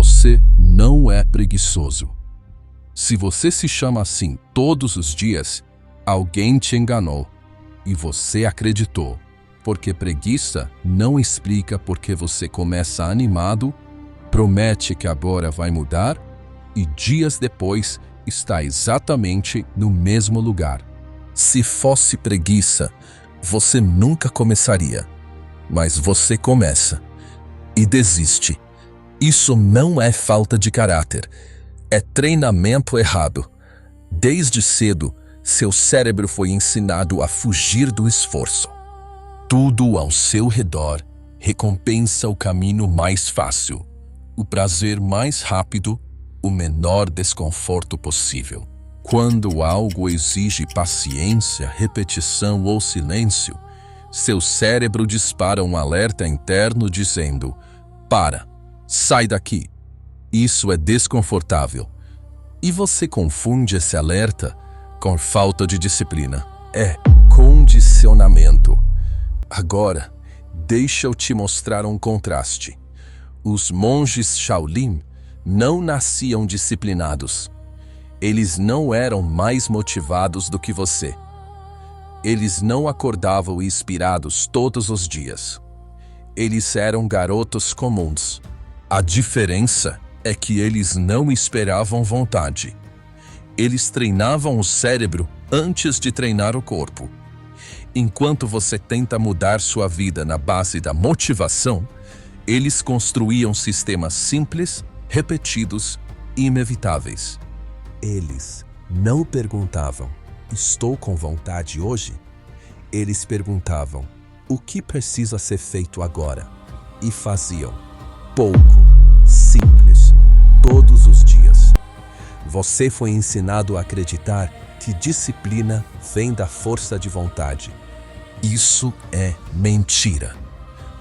Você não é preguiçoso. Se você se chama assim todos os dias, alguém te enganou e você acreditou, porque preguiça não explica porque você começa animado, promete que agora vai mudar e dias depois está exatamente no mesmo lugar. Se fosse preguiça, você nunca começaria, mas você começa e desiste. Isso não é falta de caráter, é treinamento errado. Desde cedo, seu cérebro foi ensinado a fugir do esforço. Tudo ao seu redor recompensa o caminho mais fácil, o prazer mais rápido, o menor desconforto possível. Quando algo exige paciência, repetição ou silêncio, seu cérebro dispara um alerta interno dizendo: para, sai daqui. Isso é desconfortável. E você confunde esse alerta com falta de disciplina. É condicionamento. Agora, deixa eu te mostrar um contraste. Os monges Shaolin não nasciam disciplinados. Eles não eram mais motivados do que você. Eles não acordavam inspirados todos os dias. Eles eram garotos comuns. A diferença é que eles não esperavam vontade. Eles treinavam o cérebro antes de treinar o corpo. Enquanto você tenta mudar sua vida na base da motivação, eles construíam sistemas simples, repetidos e inevitáveis. Eles não perguntavam: estou com vontade hoje? Eles perguntavam: o que precisa ser feito agora? E faziam. Pouco, simples, todos os dias. Você foi ensinado a acreditar que disciplina vem da força de vontade. Isso é mentira.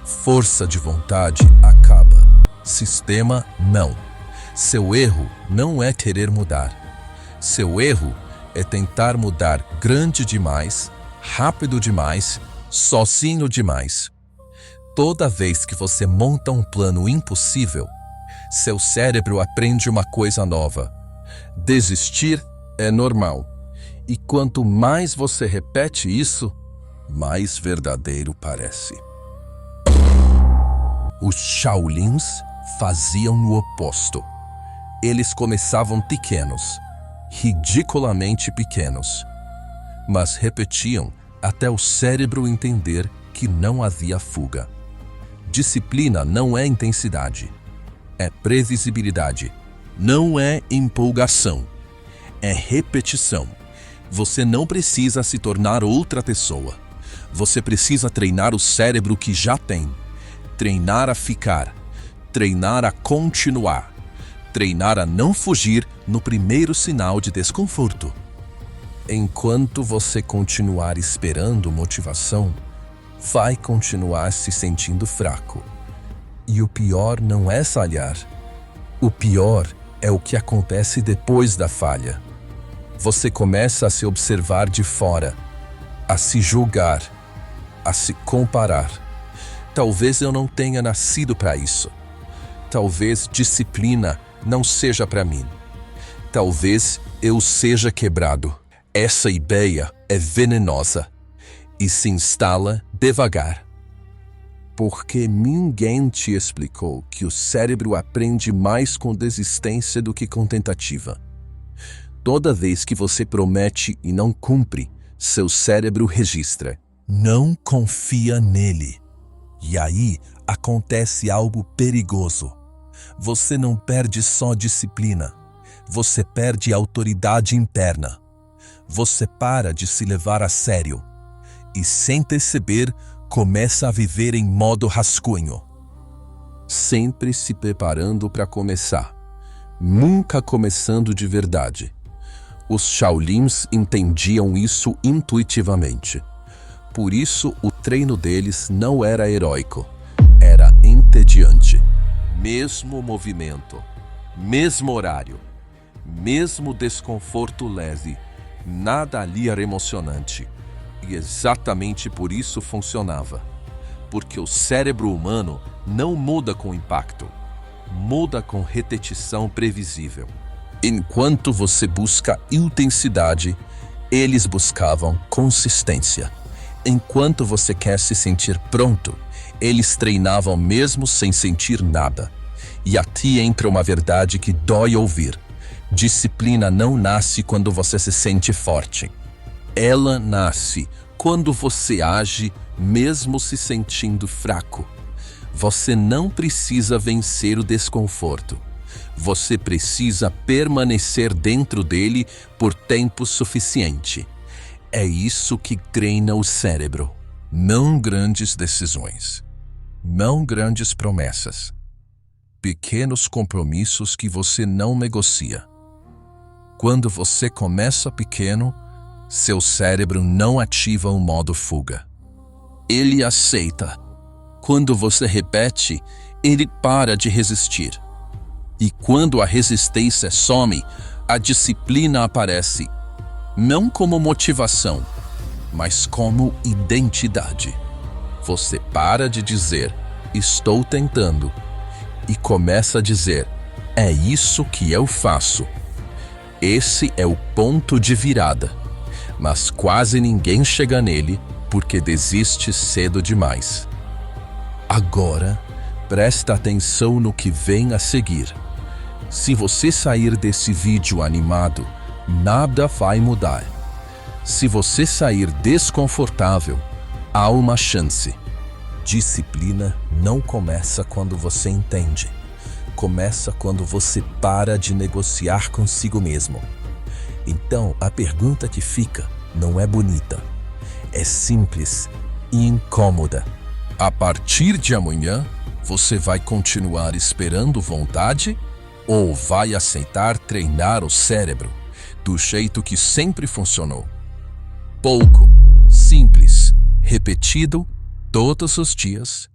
Força de vontade acaba. Sistema não. Seu erro não é querer mudar. Seu erro é tentar mudar grande demais, rápido demais, sozinho demais. Toda vez que você monta um plano impossível, seu cérebro aprende uma coisa nova. Desistir é normal. E quanto mais você repete isso, mais verdadeiro parece. Os Shaolins faziam o oposto. Eles começavam pequenos, ridiculamente pequenos, mas repetiam até o cérebro entender que não havia fuga. Disciplina não é intensidade, é previsibilidade. Não é empolgação, é repetição. Você não precisa se tornar outra pessoa. Você precisa treinar o cérebro que já tem. Treinar a ficar, treinar a continuar, treinar a não fugir no primeiro sinal de desconforto. Enquanto você continuar esperando motivação, vai continuar se sentindo fraco. E o pior não é falhar. O pior é o que acontece depois da falha. Você começa a se observar de fora, a se julgar, a se comparar. Talvez eu não tenha nascido para isso. Talvez disciplina não seja para mim. Talvez eu seja quebrado. Essa ideia é venenosa e se instala devagar. Porque ninguém te explicou que o cérebro aprende mais com desistência do que com tentativa. Toda vez que você promete e não cumpre, seu cérebro registra. Não confia nele. E aí acontece algo perigoso. Você não perde só disciplina. Você perde autoridade interna. Você para de se levar a sério. E sem perceber, começa a viver em modo rascunho. Sempre se preparando para começar. Nunca começando de verdade. Os Shaolins entendiam isso intuitivamente. Por isso, o treino deles não era heróico. Era entediante. Mesmo movimento, mesmo horário, mesmo desconforto leve, nada ali era emocionante. E exatamente por isso funcionava. Porque o cérebro humano não muda com impacto. muda com repetição previsível. Enquanto você busca intensidade, eles buscavam consistência. Enquanto você quer se sentir pronto, eles treinavam mesmo sem sentir nada. E aqui entra uma verdade que dói ouvir. Disciplina não nasce quando você se sente forte. Ela nasce quando você age mesmo se sentindo fraco. Você não precisa vencer o desconforto. Você precisa permanecer dentro dele por tempo suficiente. É isso que treina o cérebro. Não grandes decisões. Não grandes promessas. Pequenos compromissos que você não negocia. Quando você começa pequeno, seu cérebro não ativa o modo fuga. Ele aceita. Quando você repete, ele para de resistir. E quando a resistência some, a disciplina aparece, não como motivação, mas como identidade. Você para de dizer, estou tentando, e começa a dizer, é isso que eu faço. Esse é o ponto de virada, mas quase ninguém chega nele porque desiste cedo demais. Agora, presta atenção no que vem a seguir. Se você sair desse vídeo animado, nada vai mudar. Se você sair desconfortável, há uma chance. Disciplina não começa quando você entende. Começa quando você para de negociar consigo mesmo. Então, a pergunta que fica não é bonita. É simples e incômoda. A partir de amanhã, você vai continuar esperando vontade ou vai aceitar treinar o cérebro do jeito que sempre funcionou? Pouco, simples, repetido todos os dias